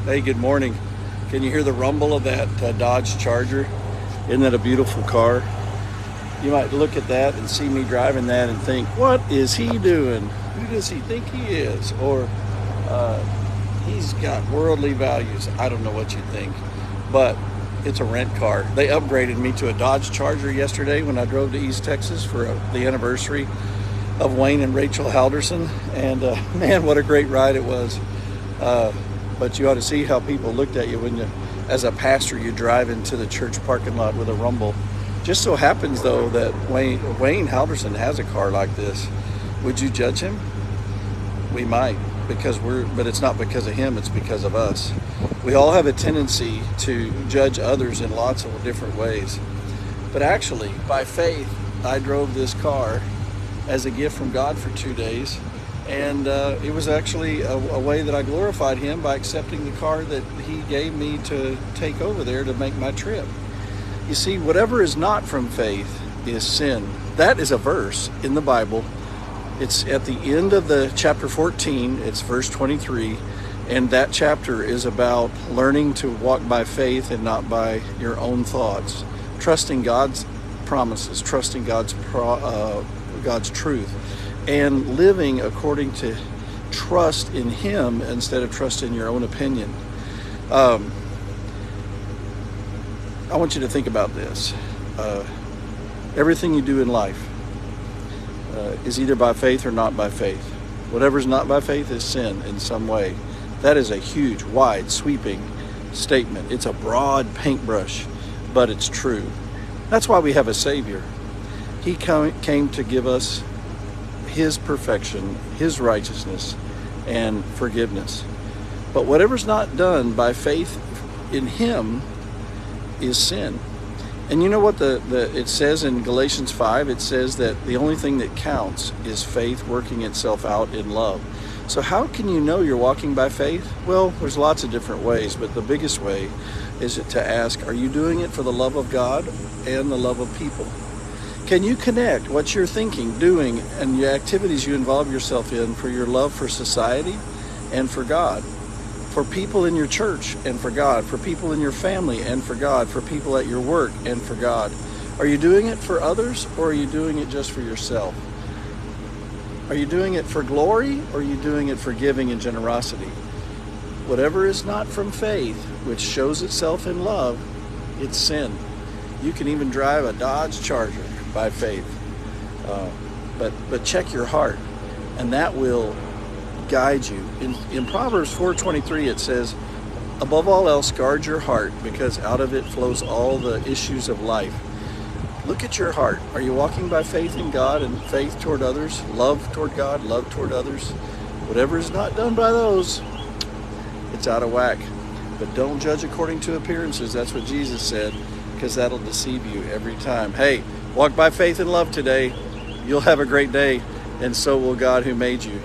Hey, good morning. Can you hear the rumble of that Dodge Charger? Isn't that a beautiful car? You might look at that and see me driving that and think, what is he doing? Who does he think he is? Or he's got worldly values. I don't know what you think, but it's a rent car. They upgraded me to a Dodge Charger yesterday when I drove to East Texas for the anniversary of Wayne and Rachel Halderson. And man, what a great ride it was. But you ought to see how people looked at you when you, as a pastor, you drive into the church parking lot with a rumble. Just so happens, though, that Wayne Halderson has a car like this. Would you judge him? We might, but it's not because of him, it's because of us. We all have a tendency to judge others in lots of different ways. But actually, by faith, I drove this car as a gift from God for 2 days. And it was actually a way that I glorified him by accepting the car that he gave me to take over there to make my trip. You see, whatever is not from faith is sin. That is a verse in the Bible. It's at the end of the chapter 14, it's verse 23, and that chapter is about learning to walk by faith and not by your own thoughts, trusting God's promises, trusting God's truth, and living according to trust in him instead of trust in your own opinion. I want you to think about this. Everything you do in life is either by faith or not by faith. Whatever's not by faith is sin in some way. That is a huge, wide, sweeping statement. It's a broad paintbrush, but it's true. That's why we have a Savior. He came to give us his perfection, his righteousness, and forgiveness. But whatever's not done by faith in him is sin. And you know what it says in Galatians 5? It says that the only thing that counts is faith working itself out in love. So how can you know you're walking by faith? Well, there's lots of different ways, but the biggest way is to ask, are you doing it for the love of God and the love of people? Can you connect what you're thinking, doing, and the activities you involve yourself in for your love for society and for God, for people in your church and for God, for people in your family and for God, for people at your work and for God? Are you doing it for others, or are you doing it just for yourself? Are you doing it for glory, or are you doing it for giving and generosity? Whatever is not from faith, which shows itself in love, it's sin. You can even drive a Dodge Charger by faith, but check your heart, and that will guide you. In Proverbs 4:23 it says, above all else, guard your heart, because out of it flows all the issues of life. Look at your heart. Are you walking by faith in God and faith toward others, love toward God, love toward others? Whatever is not done by those, it's out of whack. But don't judge according to appearances. That's what Jesus said, because that'll deceive you every time. Hey, walk by faith and love today. You'll have a great day, and so will God who made you.